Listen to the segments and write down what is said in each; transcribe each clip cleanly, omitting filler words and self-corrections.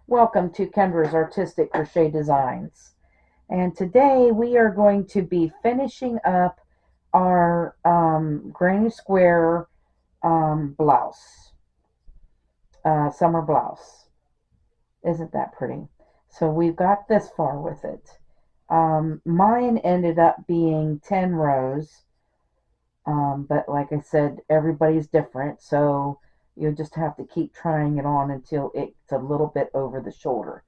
Welcome to Kendra's Artistic Crochet Designs. And today we are going to be finishing up our granny square blouse, summer blouse. Isn't that pretty? So we've got this far with it. Mine ended up being 10 rows, but like I said, everybody's different, so you'll just have to keep trying it on until it's a little bit over the shoulder.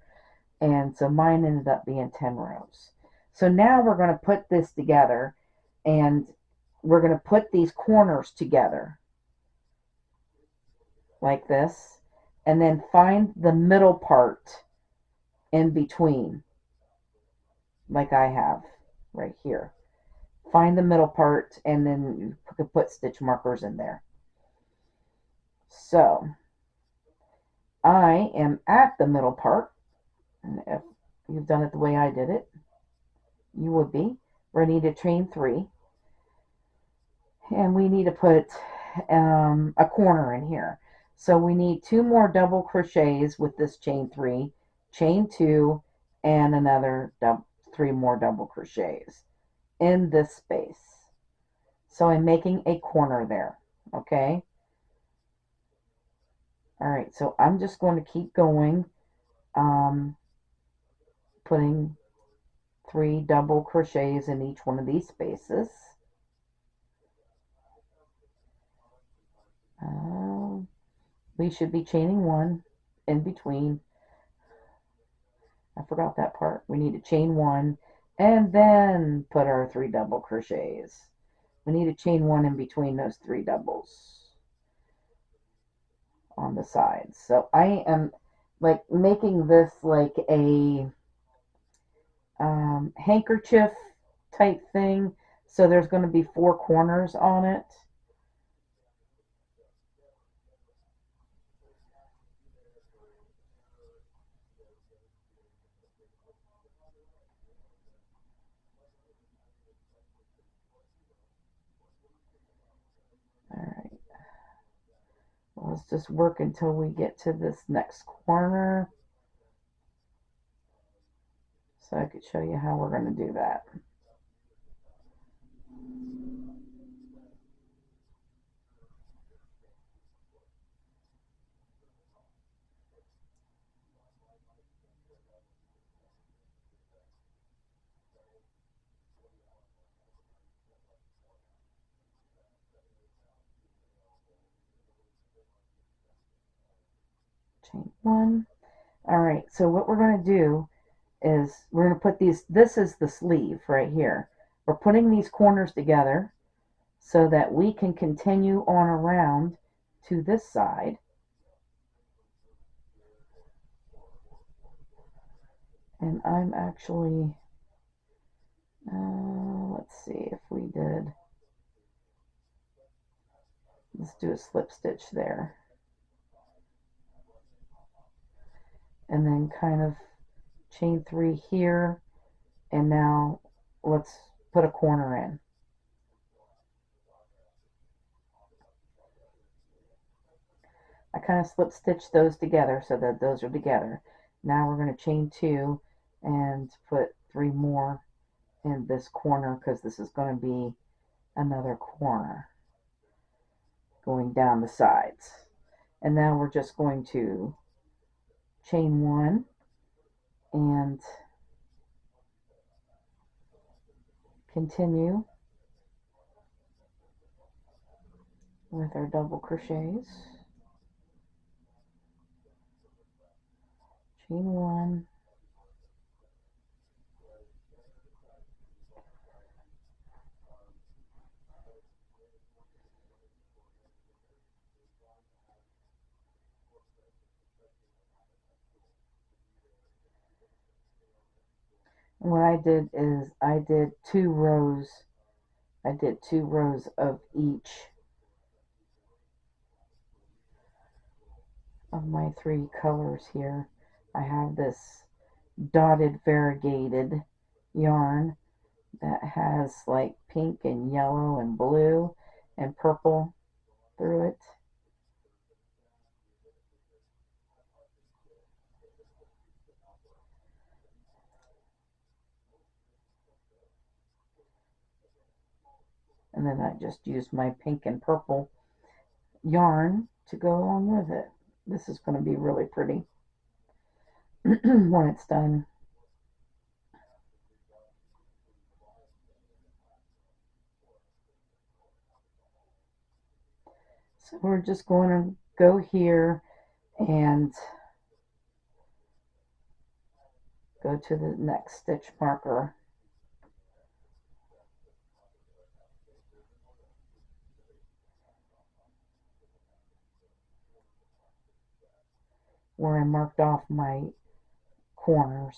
And so mine ended up being 10 rows. So now we're going to put this together, and we're going to put these corners together like this, and then find the middle part in between, like I have right here. Find the middle part, and then you could put stitch markers in there. So I am at the middle part, and if you've done it the way I did it, you would be. We need to chain 3, and we need to put a corner in here. So we need 2 more double crochets with this chain 3, chain 2, and another 3 more double crochets in this space. So I'm making a corner there, okay? All right, so I'm just going to keep going, putting 3 double crochets in each one of these spaces. We should be chaining 1 in between. I forgot that part. We need to chain 1 and then put our 3 double crochets. We need to chain 1 in between those 3 doubles on the sides. So I am like making this like a handkerchief type thing. So there's going to be 4 corners on it. All right. Well, let's just work until we get to this next corner. So I could show you how we're going to do that. Chain 1. All right, so what we're going to do is we're going to put these, this is the sleeve right here. We're putting these corners together so that we can continue on around to this side. And I'm actually, let's see if we did, let's do a slip stitch there. And then kind of chain 3 here, and now let's put a corner in. I kind of slip stitch those together so that those are together. Now we're going to chain 2 and put 3 more in this corner because this is going to be another corner going down the sides. And now we're just going to chain 1 and continue with our double crochets. Chain 1, and what I did is I did 2 rows. I did 2 rows of each of my 3 colors here. I have this dotted variegated yarn that has like pink and yellow and blue and purple through it. And then I just used my pink and purple yarn to go along with it. This is going to be really pretty when it's done. So we're just going to go here and go to the next stitch marker. Where I marked off my corners.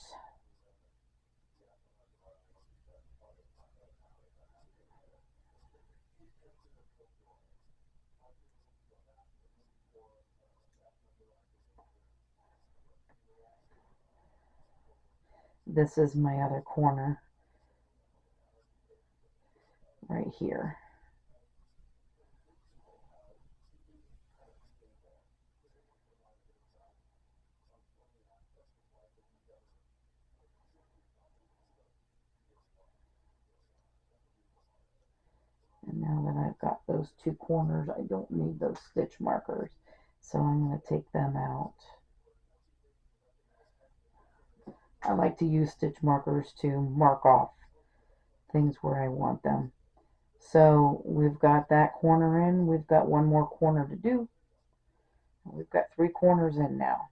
This is my other corner right here. And now that I've got those two corners, I don't need those stitch markers. So I'm going to take them out. I like to use stitch markers to mark off things where I want them. So we've got that corner in. We've got one more corner to do. We've got 3 corners in now.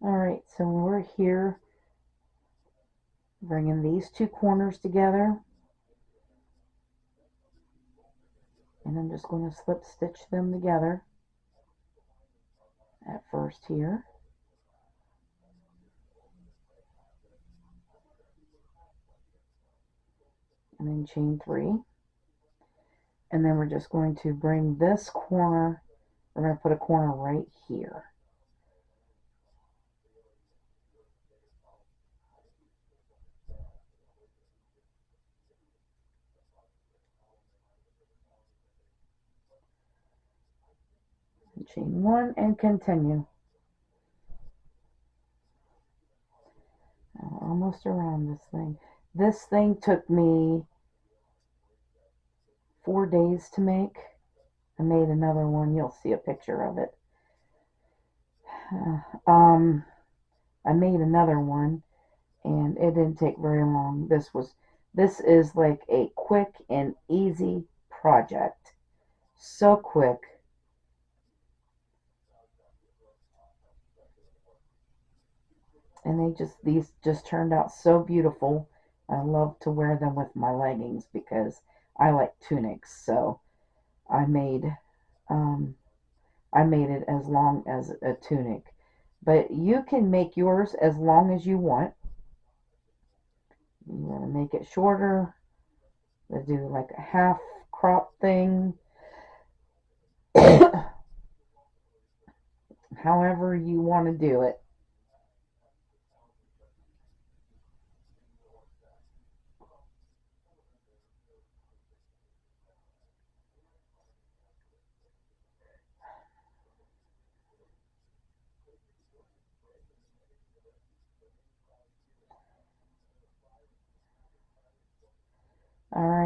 Alright, so we're here bringing these 2 corners together. And I'm just going to slip stitch them together at first here. And then chain 3. And then we're just going to bring this corner, we're going to put a corner right here. And chain 1 and continue. Now we're almost around this thing. This thing took me 4 days to make. I made another one. You'll see a picture of it. I made another one, and it didn't take very long. This is like a quick and easy project. So quick. And these just turned out so beautiful. I love to wear them with my leggings because I like tunics. So I made um, I made it as long as a tunic. But you can make yours as long as you want. You want to make it shorter, to do like a half crop thing. However you want to do it.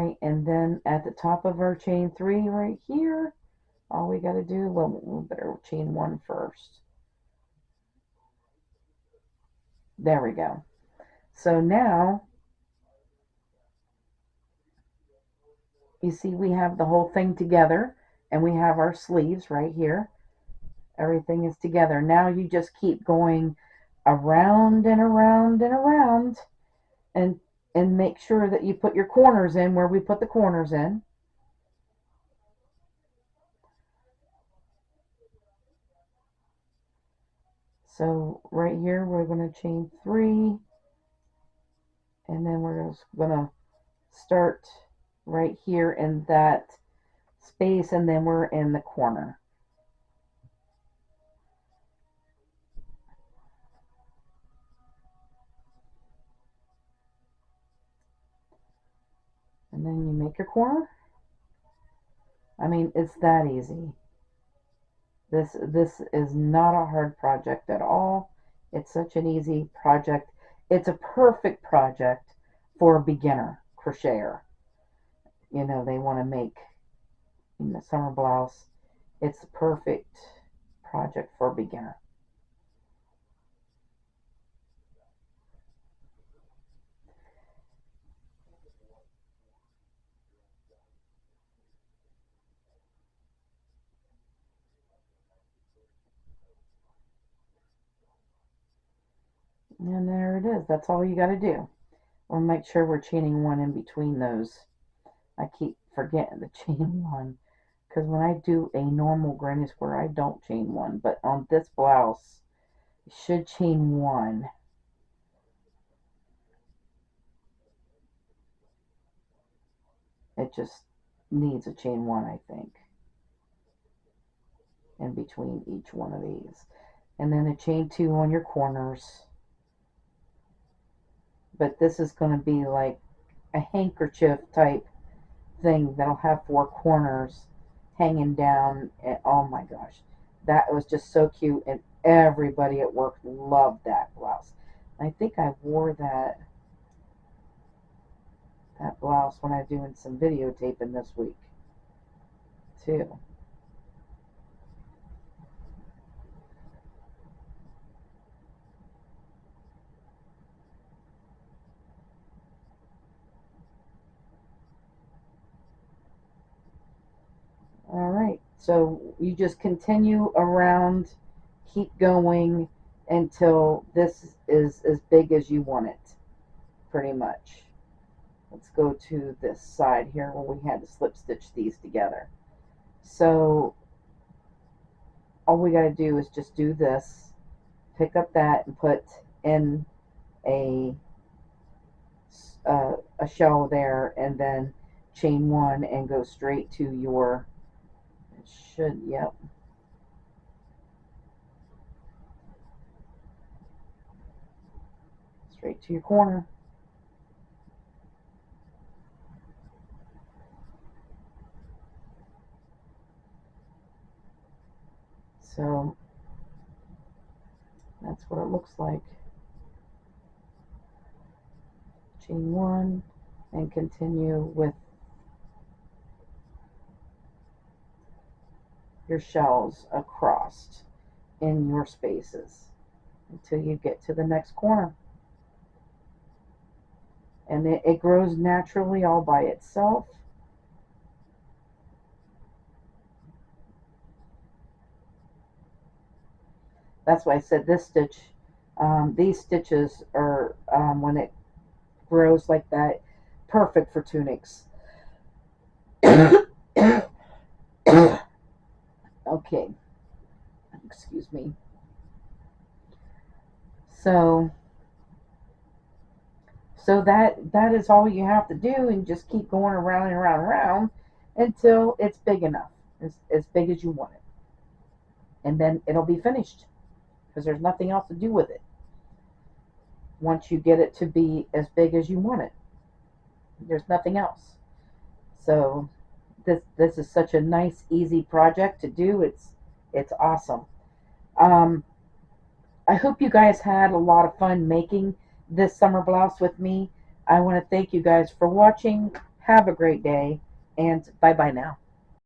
right, and then at the top of our chain 3 right here, all we got to do, well, we better chain 1 first. There we go. So now, you see we have the whole thing together, and we have our sleeves right here. Everything is together. Now you just keep going around and around and around, and make sure that you put your corners in where we put the corners in. So right here we're going to chain 3, and then we're just going to start right here in that space, and then we're in the corner. And then you make your corner. I mean, it's that easy. This is not a hard project at all. It's such an easy project. It's a perfect project for a beginner crocheter. You know, they want to make summer blouse. It's the perfect project for a beginner. And there it is. That's all you got to do. We'll make sure we're chaining 1 in between those. I keep forgetting to chain 1, because when I do a normal granny square, I don't chain 1. But on this blouse, you should chain 1. It just needs a chain 1, I think, in between each one of these. And then a chain 2 on your corners. But this is going to be like a handkerchief type thing that'll have 4 corners hanging down. And oh my gosh, that was just so cute, and everybody at work loved that blouse. I think I wore that blouse when I was doing some videotaping this week too. All right, so you just continue around, keep going until this is as big as you want it, pretty much. Let's go to this side here where we had to slip stitch these together. So all we got to do is just do this, pick up that and put in a shell there, and then chain 1 and go straight to your, it should, yep, straight to your corner. So that's what it looks like. Chain 1 and continue with your shells across in your spaces until you get to the next corner. And it grows naturally all by itself. That's why I said this stitch, these stitches are, when it grows like that, perfect for tunics. Okay, excuse me. So that is all you have to do, and just keep going around and around and around until it's big enough, as big as you want it, and then it'll be finished, because there's nothing else to do with it once you get it to be as big as you want it. There's nothing else. So this is such a nice, easy project to do. It's awesome. um, I hope you guys had a lot of fun making this summer blouse with me. I want to thank you guys for watching. Have a great day, and bye-bye now.